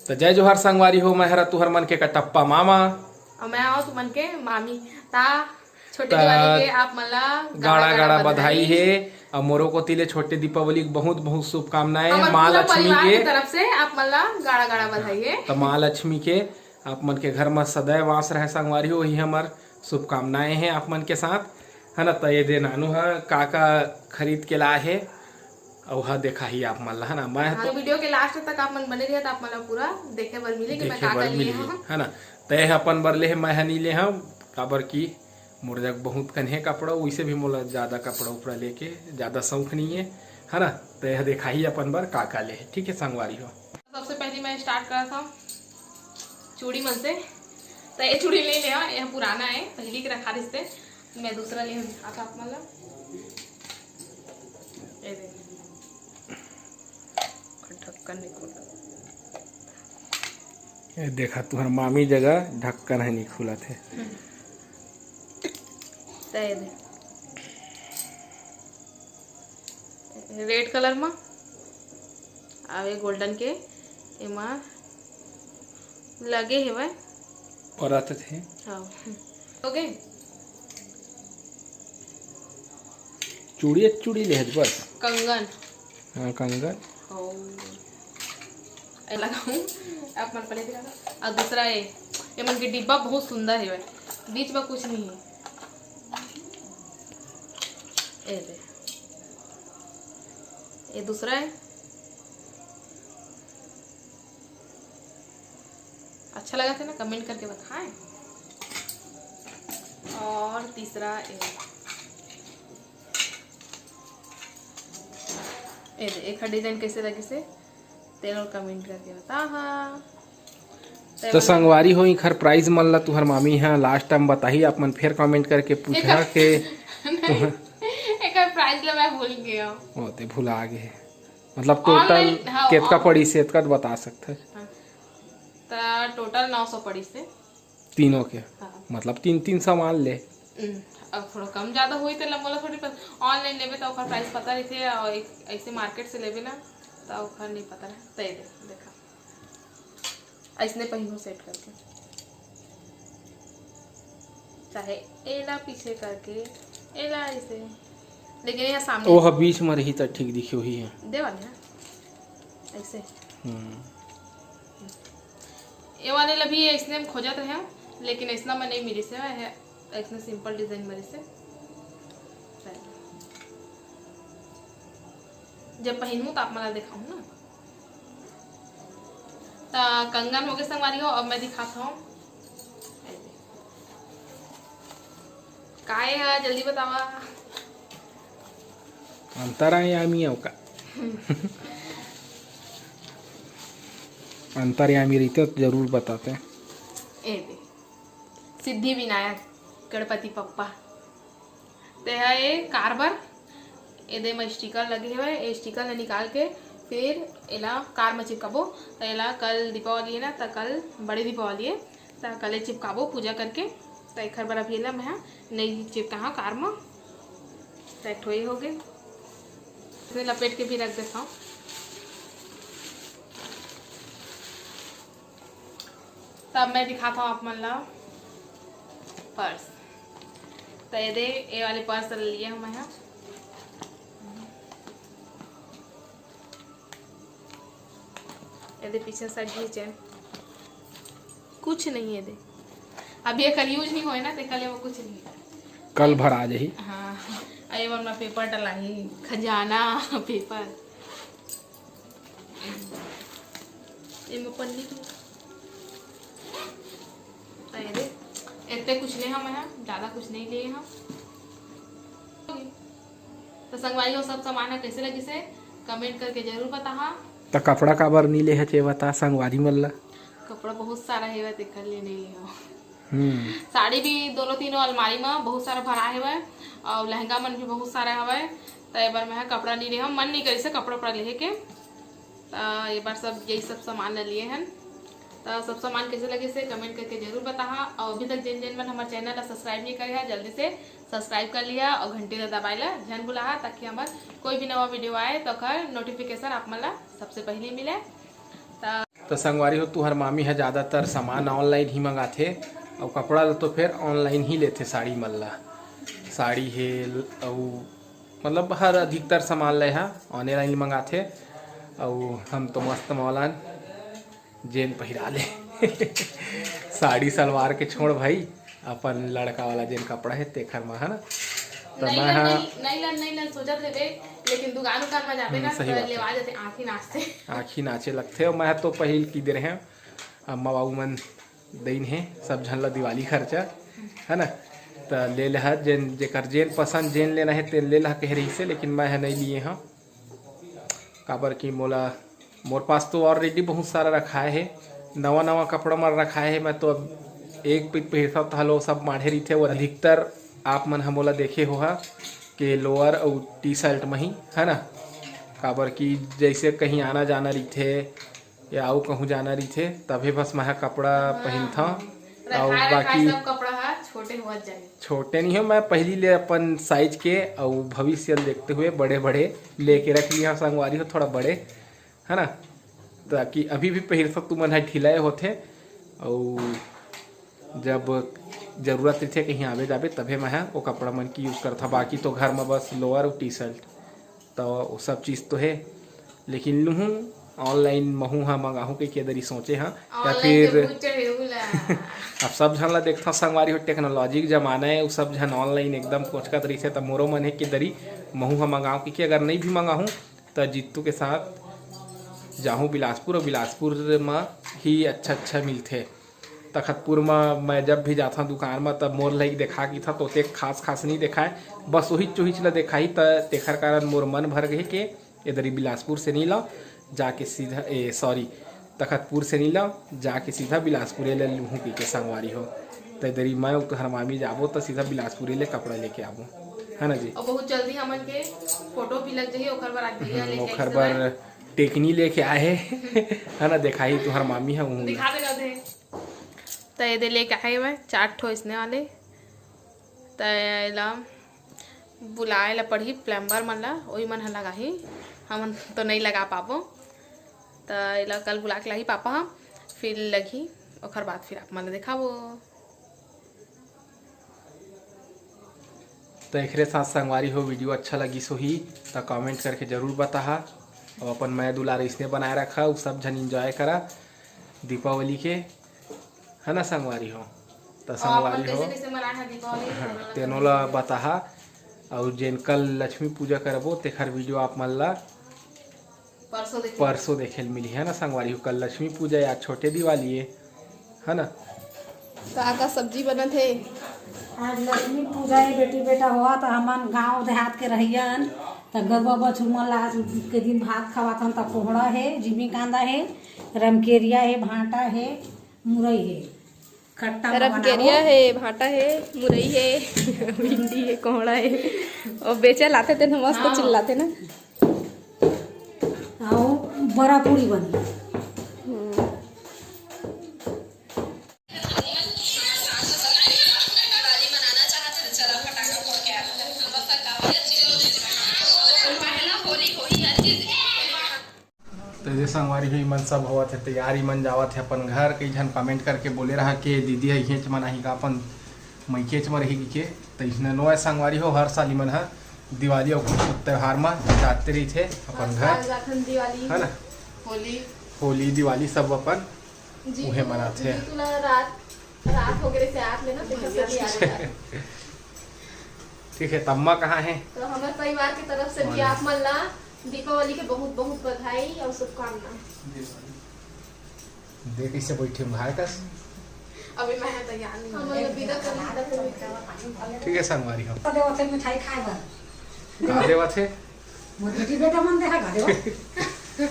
तो जय जोहार संगवारी हो, मैं हरा तुहर मन के कटप्पा मामा और मैं आओ तुमन के मामी ता छोटे दिवाली के आप मला गाड़ा गाड़ा बधाई है। और मोरो को तिले छोटे दीपावली की बहुत बहुत शुभकामनाएं। माँ लक्ष्मी के तरफ से आप मला गाड़ा गाड़ा बधाई है। तो माँ लक्ष्मी के आप मन के घर में सदैव वास रहे संगवारी हो, यही हमार शुभकामनाएं हैं आप मन के साथ, है ना। तो ये दे नानू है काका खरीद के लाए है और हा देखा ही आप मन ला, है ना। मैं तो वीडियो के लास्ट तक आप मन बने रहे तो आप मला पूरा देखे बर मिले कि मैं काका लिए हूं, है ना। तय अपन बर ले मैं हनी ले हम काबर की मोर जग बहुत कन्हे कपड़ा, वैसे भी मोला ज्यादा कपड़ा उपड़ा लेके ज्यादा शौक नहीं है ना। तो यह देखा ही अपन बर काका ले, ठीक है संगवारी हो। सबसे पहले मैं स्टार्ट करा था चूड़ी मन से। तो ये चूड़ी ले लिया, यह पुराना है पहले के रखा रिश्ते। मैं दूसरा ले दिखाता आप मला, ये देख ढक्कन नहीं खुला। ये देखा तुम्हार मामी जगह ढक्कन है नहीं खुला थे। रेड कलर में आवे गोल्डन के एमा लगे है वह परत थे। हाँ हो गए चूड़ी चूड़ी ले बस कंगन। हाँ कंगन लगाऊं आप मन पहले दिखा। और दूसरा ये मन की डिब्बा बहुत सुंदर है वह, बीच में कुछ नहीं है। ये दूसरा है, अच्छा लगा था ना कमेंट करके बताएं। और तीसरा एक डिजाइन कैसे लगे से तेरे कमेंट करके बता। हाँ तो संगवारी हो खर प्राइज मन ला तुहर मामी है लास्ट टाइम बताही, आप मन फिर कमेंट करके पूछा के प्राइस ला मैं भूल गया ओ ते भुला गए। मतलब टोटल कितना पड़ी से इतना बता सकते हैं। हाँ। तो टोटल 900 पड़ी से तीनों के। हाँ। मतलब 300 सामान ले। अब थोड़ा कम ज्यादा हुई तो मोला थोड़ी ऑनलाइन लेबे तो ओकर प्राइस पता रही थे, और ऐसे मार्केट से लेबे ना तो ओकर नहीं पता है। तो देखा ऐसने पहिनो सेट करके, चाहे एला पीछे करके एला ऐसे, लेकिन यहाँ सामने ओह बीच में रही तो ठीक दिखी हुई है दे वाले ऐसे। ये वाले ला भी ऐसने हम खोजत रहे, लेकिन ऐसा में नहीं मिली से है, ऐसने सिंपल डिजाइन मेरे से। जब पहनूं तो आप मला दिखाऊं ना। तो कंगन हो गए संगवारी हो। अब मैं दिखाता हूँ काय है, जल्दी बतावा। अंतर्यामी का अंतर्यामी रहते तो जरूर बताते हैं। सिद्धि विनायक गणपति पप्पा ते है ये कारबर। ये में स्टिकर लगे हुए, ये स्टिकर ने निकाल के फिर एला कार में चिपकाबो। तो एला कल दीपावली है ना, तो कल बड़े दीपावली है तो कल चिपकाबो पूजा करके। तो एक बार अभी एला मैं नहीं चिपका हाँ कार में सेट हो हो गए। फिर लपेट के भी रख देता हूँ। तब मैं दिखाता हूँ आप मन ला पर्स। तो ये वाले पर्स लिए हम यहाँ, ये पीछे साइड भी चैन कुछ नहीं है दे। अब ये कल यूज नहीं होए ना, तो कल वो कुछ नहीं है, कल भर आ जाही। हाँ अरे वन में पेपर डला ही खजाना पेपर पन्नी की इतने कुछ ले हम यहाँ, ज्यादा कुछ नहीं लिए हम। तो संगवारी हो सब सामान है कैसे लगी से कमेंट करके जरूर बता। तो कपड़ा का बार नहीं ले है बता संगवारी मल्ला। कपड़ा बहुत सारा है देख लिए नहीं लिया। साड़ी भी दोनों तीनों अलमारी में बहुत सारा भरा है, और लहंगा मन भी बहुत सारा है। तो एक बार मैं कपड़ा नहीं लिया, मन नहीं करी से कपड़ा उपड़ा ले के। तो एक बार सब यही सब सामान ले लिए हैं। तो सब सामान कैसे लगे से कमेंट करके जरूर बता। और अभी तक जिन जिन मन हमारे चैनल सब्सक्राइब नहीं करे है जल्दी से सब्सक्राइब कर लिया और घंटी ला दबाई ला झन भुला, ताकि हमारे कोई भी नवा वीडियो आए तो नोटिफिकेशन आप मला सबसे पहले मिले। तो तो संगवारी हो तुहर मामी है ज़्यादातर सामान ऑनलाइन ही मंगाथे और कपड़ा तो फिर ऑनलाइन ही लेथे साड़ी मन ला। साड़ी है और मतलब हर अधिकतर सामान ले हा ऑनलाइन मंगाथे और हम तो मस्त मौलान जेन पहिरा ले साड़ी सलवार के छोड़ भाई अपन लड़का वाला जेन कपड़ा है तेखर में है ना। तो नहीं सोचत थे लेकिन दुकान में जाते ना तो लेवा जाते आँखी नाचे लगते। और मैं तो पहिल की दे रहे हैं अम्मा बाबू मन दिन है सब झन ला दिवाली खर्चा है ना। तो ले लहा जेन जेकर जेन पसंद जेन लेना है तेन ले लहा कह रही से, लेकिन मैं है नहीं लिए हाँ काबर की मोर पास तो ऑलरेडी बहुत सारा रखा है, नवा कपड़ा मर रखा है। मैं तो अब एक पिट पहिरता तो हलो सब माढ़े रही थे। वो अधिकतर आप मन हमोला देखे हो कि लोअर और टी शर्ट में ही है ना, काबर की जैसे कहीं आना जाना रही थे या आऊ कहूँ जाना रही थे तभी बस मैं कपड़ा पहन था। और बाकी छोटे नहीं हो, मैं पहली ले अपन साइज के और भविष्य देखते हुए बड़े बड़े लेके रख लिया संगवारी हो थोड़ा बड़े है ना, ताकि अभी भी पहिर सक तू मन है ढिलाए होते और जब जरूरत रही थे कहीं आवे जावे तभी मैं वो कपड़ा मन की यूज़ करता। बाकी तो घर में बस लोअर और टी शर्ट तो वो सब चीज़ तो है, लेकिन लूँ ऑनलाइन महू हाँ मंगाहूँ के दरी सोचे हाँ या फिर अब सब झन ला देखता संगवारी हो टेक्नोलॉजी के जमाना है, वो सब झन ऑनलाइन एकदम कोचकत रही थे। तब मोरो मन है कि दरी महू हाँ मंगाऊँ कि अगर नहीं भी मंगाहूँ तो जीतू के साथ जाहूँ बिलासपुर, और बिलासपुर में ही अच्छा मिलते। तखतपुर में मैं जब भी जाता दुकान में तब मोर लगी देखा कि था तो खास नहीं देखा है, बस वही चोहिच ला देखा ही तेखर कारण मोर मन भर गए कि इधर बिलासपुर से नहीं लाओ जाके सीधा तखतपुर से नहीं लाओ जाके सीधा बिलासपुर ले लूँ पी के संगवारी हो। तो इधर मैं तो हर मामी जाबो तो सीधा बिलासपुर ले कपड़ा लेके आबो है ना जी। और बहुत जल्दी हमन के फोटो भी लग जाही ओखर बर टेकनी लेके आए है ना, दिखाई तो हर मामी है दिखा दे तो ये लेके आए मैं 4 ठो इसने वाले तो बुलाए ला पड़ी प्लम्बर मन ला वही मन लगा ही हम तो नहीं लगा पाबो तो कल बुला के लगी पापा हम फिर लगी और बाद फिर आप मन दिखाबो। तो एक साथ संगवारी हो वीडियो अच्छा लगी सो ही तो कमेंट करके ज़रूर बता। और अपन मैं दुलार इसने बनाए रखा वो सब झन इंजॉय करा दीपावली के है ना संगवारी हो। तो संगवारी हो तेनों ला बता। और जेन कल लक्ष्मी पूजा करबो तेखर वीडियो आप मन ला परसों देखे मिली है ना संगवारी हो। कल लक्ष्मी पूजा या छोटे दिवाली है ना। का सब्जी बना थे आज लक्ष्मी पूजा है बेटी बेटा हुआ तो हमन गांव देहात के रहियन तो गरबा बछुमन ला के दिन भात खवाथन। तो कोहड़ा है, जिमी कांदा है, रमकेरिया है, भांटा है, मुरई है, खट्टा रमकेरिया है, भांटा है, मुरई है, भिंडी है, कोहड़ा है और बेचे लाते थे मस्त हाँ। चिल्लाते ना और बड़ा पूरी बनी। तो ये संगवारी हुई मन सब हुआ थे तैयारी मन जावा थे अपन घर। कई जन कमेंट करके बोले रहा कि दीदी है हेच मन ही का अपन मैकेच में रही के तो इसने नो संगवारी हो हर साल मन है दिवाली और कुछ त्यौहार में जाते रही थे अपन घर है ना। होली दिवाली सब अपन उहे मनाते हैं। ठीक है तम्मा कहाँ है? तो हमारे परिवार की तरफ से भी आप मन ला दीपावली के बहुत बहुत बधाई और शुभकामना। देख कैसे बैठे भाई कस अभी मैं तैयार नहीं हूं। ठीक है संगवारी हो देवते मिठाई खाएगा का देवा थे बेटी बेटा मन देगा देवा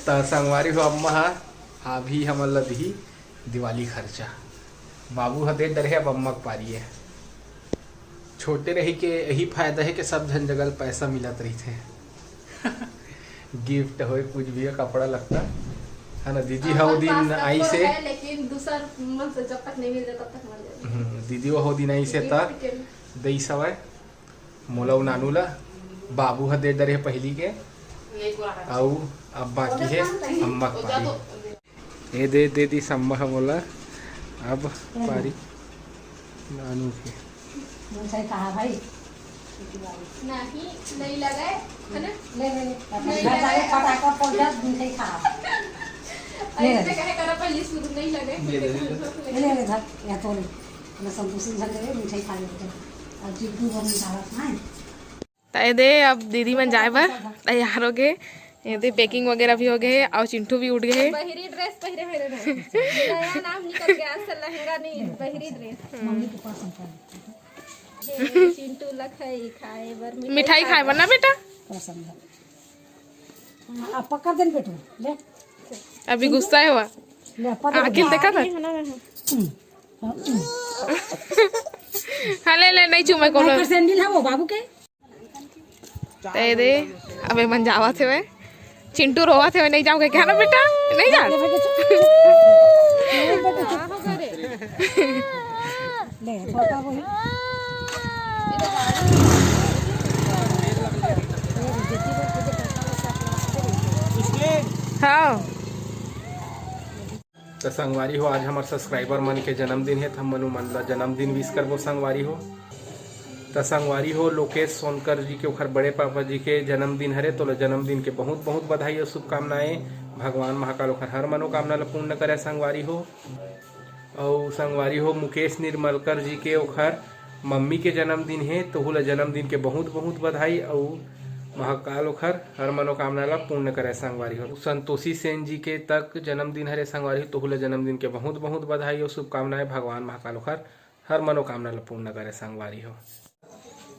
तो संगवारी हो अम्मा अभी हमन ला दी दिवाली खर्चा बाबू ह दे डरे अब अम्मा पारी है। छोटे रही के यही फायदा है कि सब झन जगल पैसा मिलत रही थे गिफ्ट हो कुछ भी है कपड़ा लगता है ना। दीदी हो दिन आई से लेकिन दूसरा मन से जब तक नहीं मिल तब तक मर जाए। दीदी हो दिन आई से तब दई सवाय मोला नानू ला बाबू ह दे डरे पहली के और अब बाकी है अम्मा पारी। ये दे दी सम्मा बोला अब पारी नानू के मुझे कहा भाई नहीं लगा है ना? ले फटाफट पड़ जा मिठाई खा ऐसे कहे करा पहले शुरू नहीं लगे ले धर या तो ले मैं संतोषी घर ले मिठाई खा ले और चिट्टू वो मिठाई ना तय दे अब दीदी मन जाए बर तैयार हो गए ये दे पैकिंग वगैरह भी हो गए और चिंटू भी उठ गए बहिरी ड्रेस पहिरे हुए रहे नया नाम निकल गया से लहंगा नहीं बहिरी ड्रेस मम्मी के पास संभाल चिंटू लखाई खाए बर मिठाई खाए बर ना बेटा पसंद है अब पकड़ दे बेटू ले अभी गुस्सा है हुआ ले पकड़ आखिर देखा था हाँ ले नहीं चूमे को सैंडल है वो बाबू के तय दे अबे मन जावा थे वे चिंटू रोवा थे वे नहीं जाओगे क्या ना बेटा नहीं जा ले पापा वो हाँ तो संगवारी हो आज हमारे सब्सक्राइबर मन के जन्मदिन है तो हम मनु मन ला जन्मदिन विश करबो संगवारी हो। तो संगवारी हो लोकेश सोनकर जी के ओखर बड़े पापा जी के जन्मदिन हरे तो जन्मदिन के बहुत बहुत बधाई और शुभकामनाएं। भगवान महाकाल ओखर हर मनोकामना ला पूर्ण करे संगवारी हो। और संगवारी हो मुकेश निर्मलकर जी के ओखर मम्मी के जन्मदिन है तो हुला जन्मदिन के बहुत बहुत बधाई और महाकाल ओखर हर मनोकामना ला पूर्ण करे संगवारी हो। संतोषी सेन जी के तक जन्मदिन हरे संगवारी हो तो हुला जन्मदिन के बहुत बहुत बधाई और शुभकामनाएं। भगवान महाकाल ओखर हर मनोकामना ला पूर्ण करे संगवारी हो।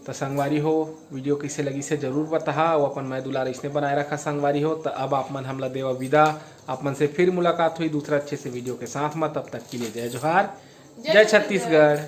तो संगवारी हो वीडियो कैसे लगी से जरूर बता और अपन मैं दुलार इसने बनाए रखा संगवारी हो। तो अब आप मन हमला देवा विदा आप मन से फिर मुलाकात हुई दूसरा अच्छे से वीडियो के साथ में। तब तक के लिए जय जोहार जय छत्तीसगढ़।